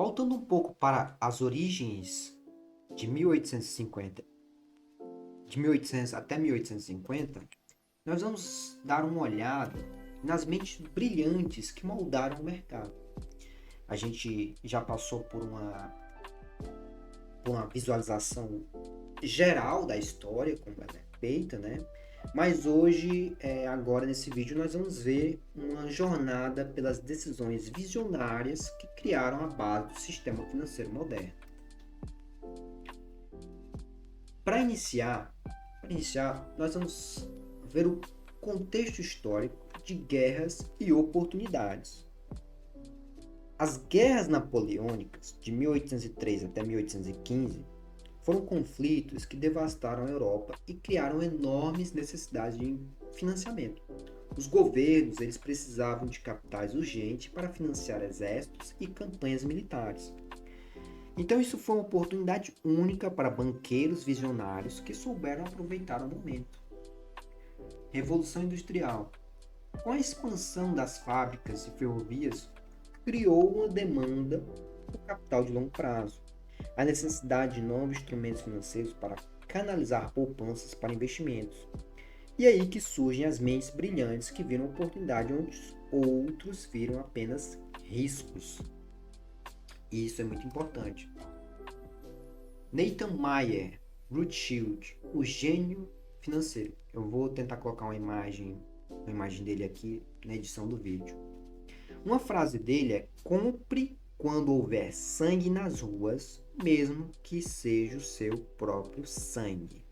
Voltando um pouco para as origens de 1850, de 1800 até 1850, nós vamos dar uma olhada nas mentes brilhantes que moldaram o mercado. A gente já passou por uma visualização geral da história, como ela é feita, né? Mas hoje, agora nesse vídeo, nós vamos ver uma jornada pelas decisões visionárias que criaram a base do sistema financeiro moderno. Para iniciar, nós vamos ver o contexto histórico de guerras e oportunidades. As guerras napoleônicas de 1803 até 1815 foram conflitos que devastaram a Europa e criaram enormes necessidades de financiamento. Os governos eles precisavam de capitais urgentes para financiar exércitos e campanhas militares. Então isso foi uma oportunidade única para banqueiros visionários que souberam aproveitar o momento. Revolução Industrial. Com a expansão das fábricas e ferrovias, criou uma demanda por capital de longo prazo. A necessidade de novos instrumentos financeiros para canalizar poupanças para investimentos. E aí que surgem as mentes brilhantes que viram oportunidade onde outros viram apenas riscos. E isso é muito importante. Nathan Mayer, Rothschild, o gênio financeiro. Eu vou tentar colocar uma imagem dele aqui na edição do vídeo. Uma frase dele é: compre quando houver sangue nas ruas, mesmo que seja o seu próprio sangue.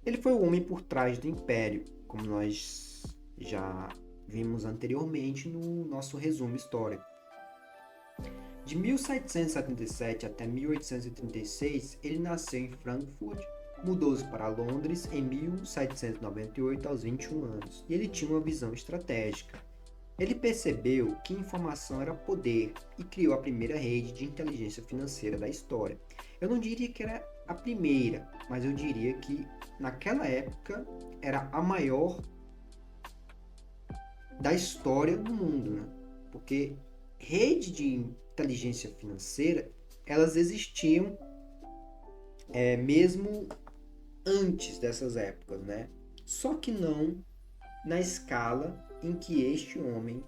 Ele foi o homem por trás do império, como nós já vimos anteriormente no nosso resumo histórico. De 1777 até 1836, ele nasceu em Frankfurt, mudou-se para Londres em 1798 aos 21 anos, e ele tinha uma visão estratégica. Ele percebeu que informação era poder e criou a primeira rede de inteligência financeira da história. Eu não diria que era a primeira, mas eu diria que naquela época era a maior da história do mundo, né? Porque rede de inteligência financeira, elas existiam mesmo antes dessas épocas, né? Só que não na escala em que este homem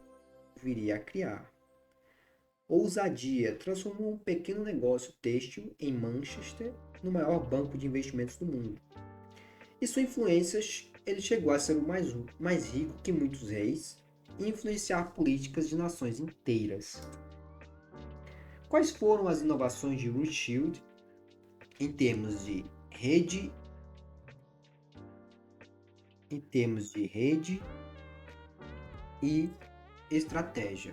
viria a criar. Ousadia transformou um pequeno negócio têxtil em Manchester no maior banco de investimentos do mundo. E sua influência, ele chegou a ser o mais rico que muitos reis e influenciar políticas de nações inteiras. Quais foram as inovações de Rothschild em termos de rede e estratégia?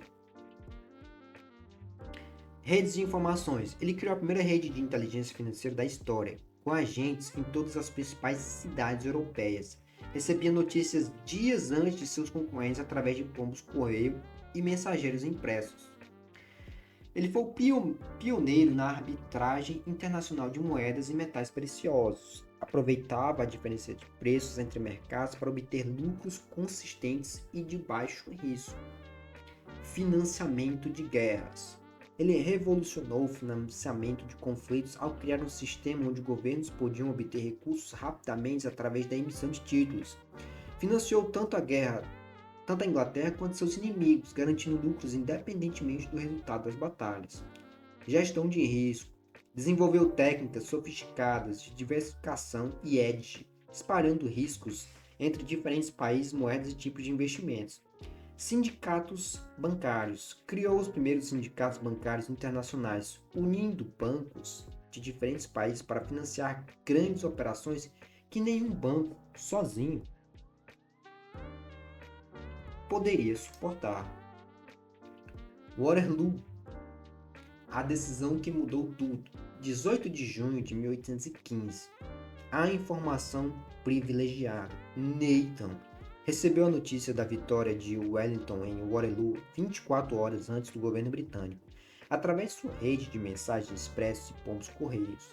Redes de informações. Ele criou a primeira rede de inteligência financeira da história, com agentes em todas as principais cidades europeias. Recebia notícias dias antes de seus concorrentes através de pombos correio e mensageiros impressos. Ele foi o pioneiro na arbitragem internacional de moedas e metais preciosos. Aproveitava a diferença de preços entre mercados para obter lucros consistentes e de baixo risco. Financiamento de guerras. Ele revolucionou o financiamento de conflitos ao criar um sistema onde governos podiam obter recursos rapidamente através da emissão de títulos. Financiou tanto a Inglaterra quanto seus inimigos, garantindo lucros independentemente do resultado das batalhas. Gestão de risco. Desenvolveu técnicas sofisticadas de diversificação e hedge, disparando riscos entre diferentes países, moedas e tipos de investimentos. Sindicatos bancários. Criou os primeiros sindicatos bancários internacionais, unindo bancos de diferentes países para financiar grandes operações que nenhum banco, sozinho, poderia suportar. Waterloo. A decisão que mudou tudo. 18 de junho de 1815. A informação privilegiada. Nathan recebeu a notícia da vitória de Wellington em Waterloo 24 horas antes do governo britânico, através de sua rede de mensagens expressos e pombos correios.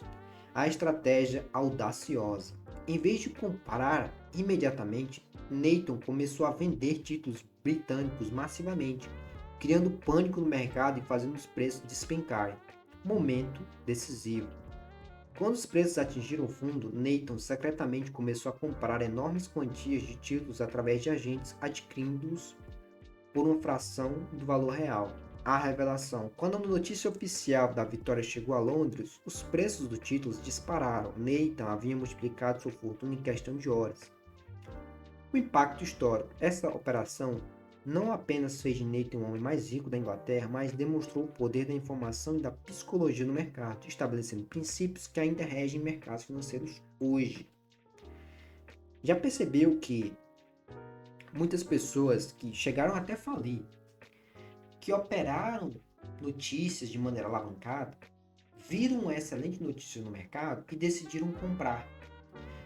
A estratégia audaciosa. Em vez de comprar imediatamente, Nathan começou a vender títulos britânicos massivamente, criando pânico no mercado e fazendo os preços despencarem. Momento decisivo. Quando os preços atingiram o fundo, Nathan secretamente começou a comprar enormes quantias de títulos através de agentes, adquirindo-os por uma fração do valor real. A revelação. Quando a notícia oficial da vitória chegou a Londres, os preços dos títulos dispararam. Nathan havia multiplicado sua fortuna em questão de horas. O impacto histórico. Essa operação não apenas fez de Nathan o homem mais rico da Inglaterra, mas demonstrou o poder da informação e da psicologia no mercado, estabelecendo princípios que ainda regem mercados financeiros hoje. Já percebeu que muitas pessoas que chegaram até falir, que operaram notícias de maneira alavancada, viram uma excelente notícia no mercado e decidiram comprar.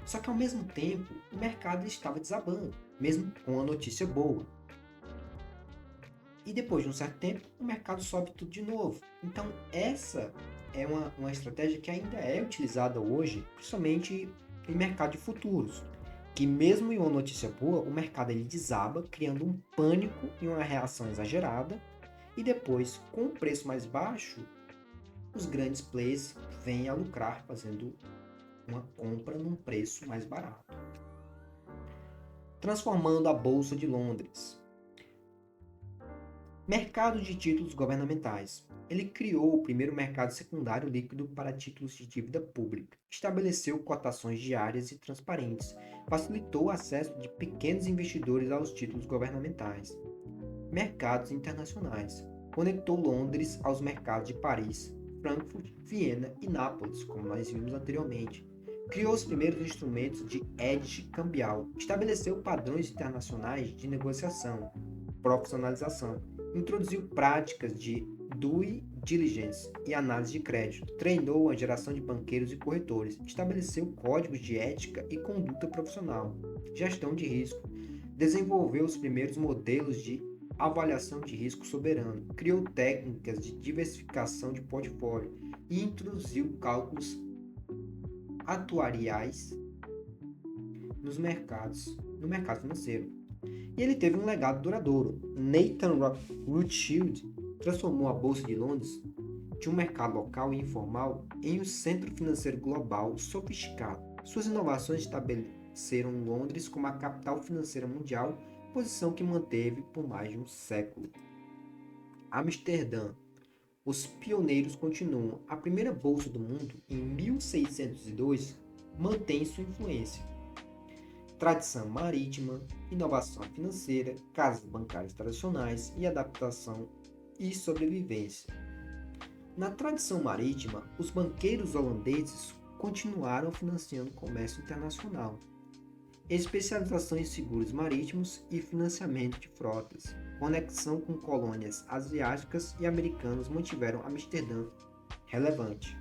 Só que ao mesmo tempo, o mercado estava desabando, mesmo com a notícia boa. E depois de um certo tempo, o mercado sobe tudo de novo. Então essa é uma estratégia que ainda é utilizada hoje, principalmente em mercado de futuros. Que mesmo em uma notícia boa, o mercado ele desaba, criando um pânico e uma reação exagerada. E depois, com o preço mais baixo, os grandes players vêm a lucrar fazendo uma compra num preço mais barato. Transformando a Bolsa de Londres. Mercado de títulos governamentais. Ele criou o primeiro mercado secundário líquido para títulos de dívida pública, estabeleceu cotações diárias e transparentes, facilitou o acesso de pequenos investidores aos títulos governamentais. Mercados internacionais. Conectou Londres aos mercados de Paris, Frankfurt, Viena e Nápoles, como nós vimos anteriormente. Criou os primeiros instrumentos de hedge cambial, estabeleceu padrões internacionais de negociação, profissionalização, introduziu práticas de due diligence e análise de crédito, treinou a geração de banqueiros e corretores, estabeleceu códigos de ética e conduta profissional, gestão de risco, desenvolveu os primeiros modelos de avaliação de risco soberano, criou técnicas de diversificação de portfólio e introduziu cálculos atuariais no mercado financeiro. E ele teve um legado duradouro. Nathan Rothschild transformou a Bolsa de Londres de um mercado local e informal em um centro financeiro global sofisticado. Suas inovações estabeleceram Londres como a capital financeira mundial, posição que manteve por mais de um século. Amsterdã. Os pioneiros continuam. A primeira bolsa do mundo, em 1602, mantém sua influência. Tradição marítima, inovação financeira, casas bancárias tradicionais e adaptação e sobrevivência. Na tradição marítima, os banqueiros holandeses continuaram financiando o comércio internacional, especialização em seguros marítimos e financiamento de frotas, conexão com colônias asiáticas e americanas mantiveram Amsterdã relevante.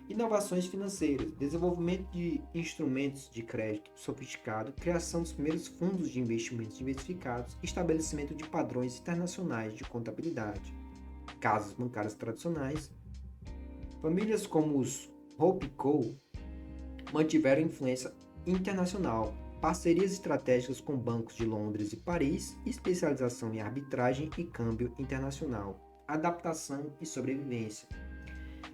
Inovações financeiras, desenvolvimento de instrumentos de crédito sofisticado, criação dos primeiros fundos de investimentos diversificados, estabelecimento de padrões internacionais de contabilidade, casas bancárias tradicionais. Famílias como os Hope Co. mantiveram influência internacional, parcerias estratégicas com bancos de Londres e Paris, especialização em arbitragem e câmbio internacional, adaptação e sobrevivência.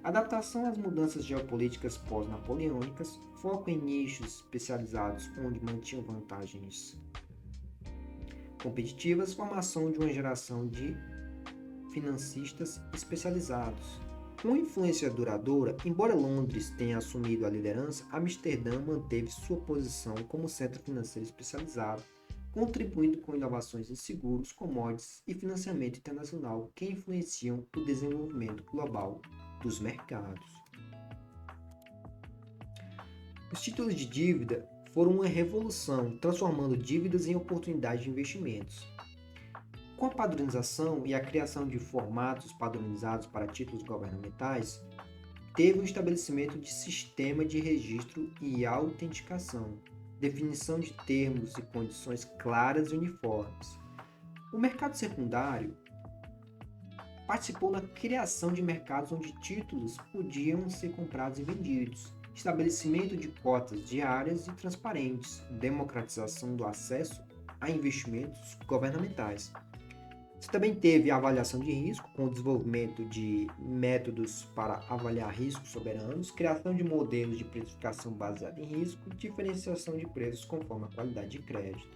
Adaptação às mudanças geopolíticas pós-napoleônicas, foco em nichos especializados onde mantinham vantagens competitivas, formação de uma geração de financistas especializados. Com influência duradoura, embora Londres tenha assumido a liderança, Amsterdã manteve sua posição como centro financeiro especializado, contribuindo com inovações em seguros, commodities e financiamento internacional que influenciam o desenvolvimento global dos mercados. Os títulos de dívida foram uma revolução, transformando dívidas em oportunidades de investimentos. Com a padronização e a criação de formatos padronizados para títulos governamentais, teve o estabelecimento de sistema de registro e autenticação, definição de termos e condições claras e uniformes. O mercado secundário participou da criação de mercados onde títulos podiam ser comprados e vendidos, estabelecimento de cotas diárias e transparentes, democratização do acesso a investimentos governamentais. Você também teve a avaliação de risco, com o desenvolvimento de métodos para avaliar riscos soberanos, criação de modelos de precificação baseada em risco, diferenciação de preços conforme a qualidade de crédito.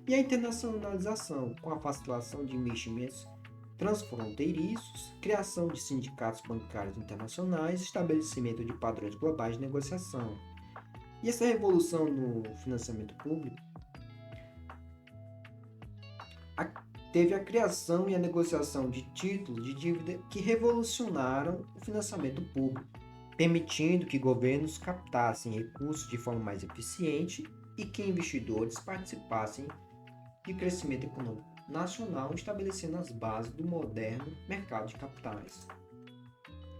E a internacionalização, com a facilitação de investimentos transfronteiriços, criação de sindicatos bancários internacionais, estabelecimento de padrões globais de negociação. E essa revolução no financiamento público teve a criação e a negociação de títulos de dívida que revolucionaram o financiamento público, permitindo que governos captassem recursos de forma mais eficiente e que investidores participassem de crescimento econômico nacional, estabelecendo as bases do moderno mercado de capitais.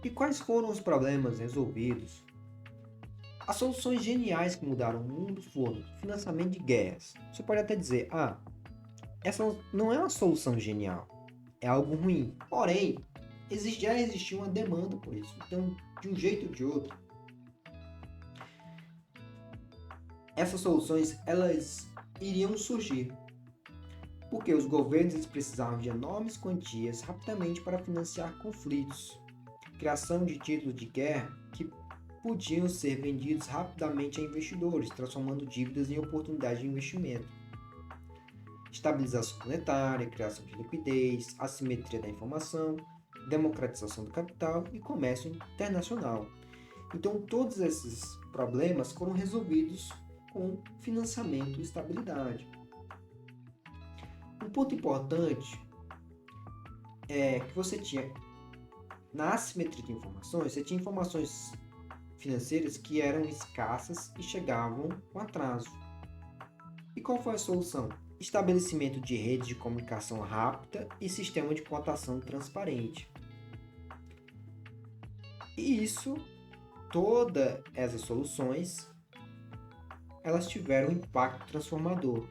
E quais foram os problemas resolvidos? As soluções geniais que mudaram o mundo foram financiamento de guerras. Você pode até dizer, essa não é uma solução genial, é algo ruim. Porém, já existia uma demanda por isso. Então, de um jeito ou de outro, essas soluções elas iriam surgir. Porque os governos eles precisavam de enormes quantias rapidamente para financiar conflitos. Criação de títulos de guerra que podiam ser vendidos rapidamente a investidores, transformando dívidas em oportunidades de investimento. Estabilização monetária, criação de liquidez, assimetria da informação, democratização do capital e comércio internacional. Então, todos esses problemas foram resolvidos com financiamento e estabilidade. Um ponto importante é que você tinha, na assimetria de informações, você tinha informações financeiras que eram escassas e chegavam com atraso. E qual foi a solução? Estabelecimento de redes de comunicação rápida e sistema de cotação transparente. E todas essas soluções, elas tiveram um impacto transformador,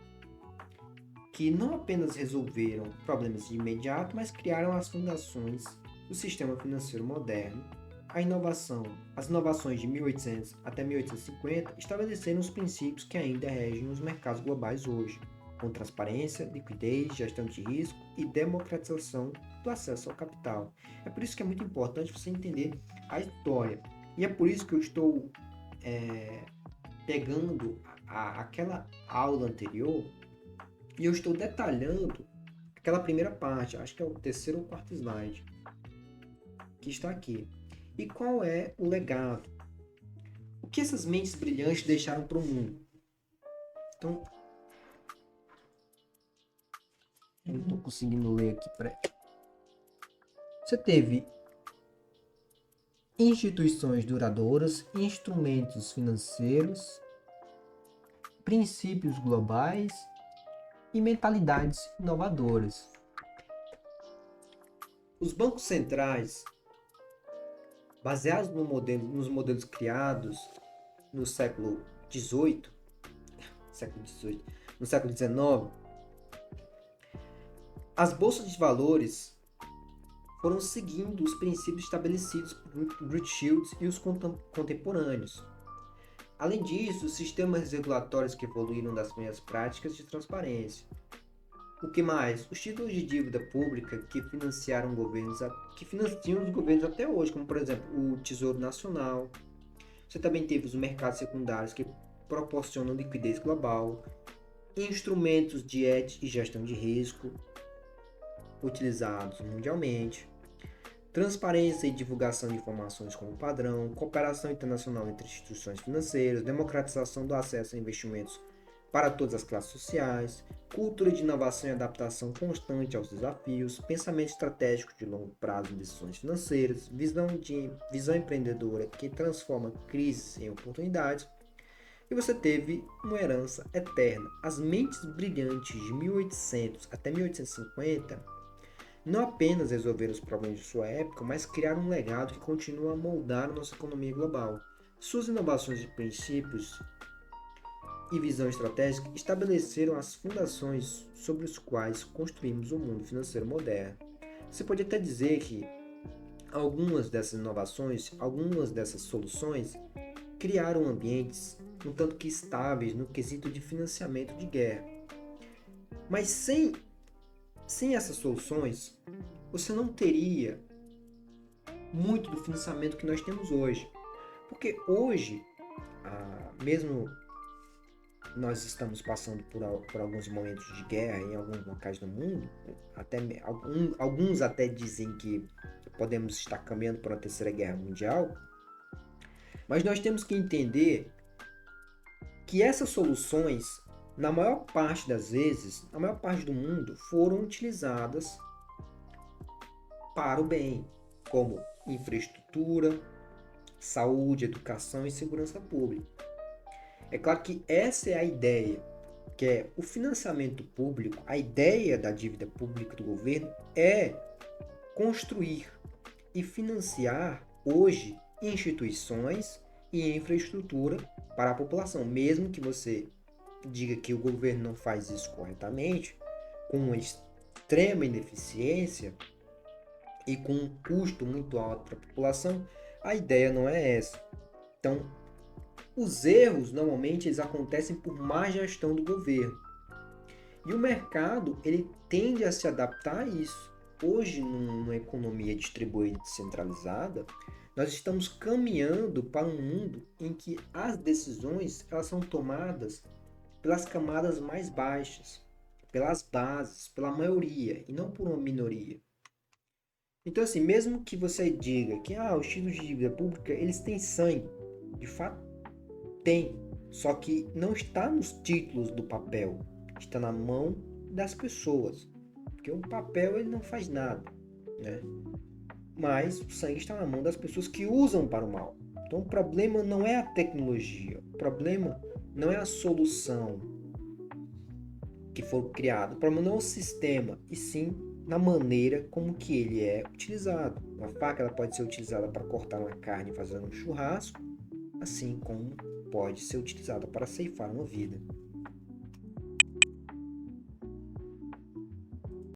que não apenas resolveram problemas de imediato, mas criaram as fundações do sistema financeiro moderno. As inovações de 1800 até 1850 estabeleceram os princípios que ainda regem os mercados globais hoje, com transparência, liquidez, gestão de risco e democratização do acesso ao capital. É por isso que é muito importante você entender a história. E é por isso que eu estou pegando aquela aula anterior e eu estou detalhando aquela primeira parte, acho que é o terceiro ou quarto slide, que está aqui. E qual é o legado? O que essas mentes brilhantes deixaram para o mundo? Então, eu não estou conseguindo ler aqui. Você teve instituições duradouras, instrumentos financeiros, princípios globais e mentalidades inovadoras. Os bancos centrais, baseados nos modelos criados no século XVIII, no século XIX, as bolsas de valores foram seguindo os princípios estabelecidos por Rothschild e os contemporâneos. Além disso, os sistemas regulatórios que evoluíram das primeiras práticas de transparência. O que mais? Os títulos de dívida pública que financiam os governos até hoje, como por exemplo o Tesouro Nacional. Você também teve os mercados secundários que proporcionam liquidez global, instrumentos de ética e gestão de risco utilizados mundialmente, transparência e divulgação de informações como padrão, cooperação internacional entre instituições financeiras, democratização do acesso a investimentos para todas as classes sociais, cultura de inovação e adaptação constante aos desafios, pensamento estratégico de longo prazo em decisões financeiras, visão empreendedora que transforma crises em oportunidades. E você teve uma herança eterna. As mentes brilhantes de 1800 até 1850 não apenas resolveram os problemas de sua época, mas criaram um legado que continua a moldar a nossa economia global. Suas inovações de princípios e visão estratégica estabeleceram as fundações sobre os quais construímos o mundo financeiro moderno. Você pode até dizer que algumas dessas inovações, algumas dessas soluções criaram ambientes um tanto que estáveis no quesito de financiamento de guerra. Mas sem sem essas soluções, você não teria muito do financiamento que nós temos hoje. Porque hoje, mesmo nós estamos passando por alguns momentos de guerra em alguns locais do mundo, alguns até dizem que podemos estar caminhando para uma terceira guerra mundial, mas nós temos que entender que essas soluções, na maior parte das vezes, na maior parte do mundo, foram utilizadas para o bem, como infraestrutura, saúde, educação e segurança pública. É claro que essa é a ideia, que é o financiamento público, a ideia da dívida pública do governo é construir e financiar hoje instituições e infraestrutura para a população, mesmo que você diga que o governo não faz isso corretamente, com uma extrema ineficiência e com um custo muito alto para a população, a ideia não é essa. Então, os erros normalmente eles acontecem por má gestão do governo. E o mercado ele tende a se adaptar a isso. Hoje, numa economia distribuída e descentralizada, nós estamos caminhando para um mundo em que as decisões elas são tomadas pelas camadas mais baixas, pelas bases, pela maioria e não por uma minoria. Então, assim, mesmo que você diga que os títulos de dívida pública eles têm sangue, de fato tem, só que não está nos títulos do papel, está na mão das pessoas, porque o papel ele não faz nada, né? Mas o sangue está na mão das pessoas que usam para o mal. Então o problema não é a tecnologia, o problema não é a solução que for criada, o problema não é o sistema, e sim na maneira como que ele é utilizado. Uma faca ela pode ser utilizada para cortar uma carne e fazer um churrasco, assim como pode ser utilizada para ceifar uma vida.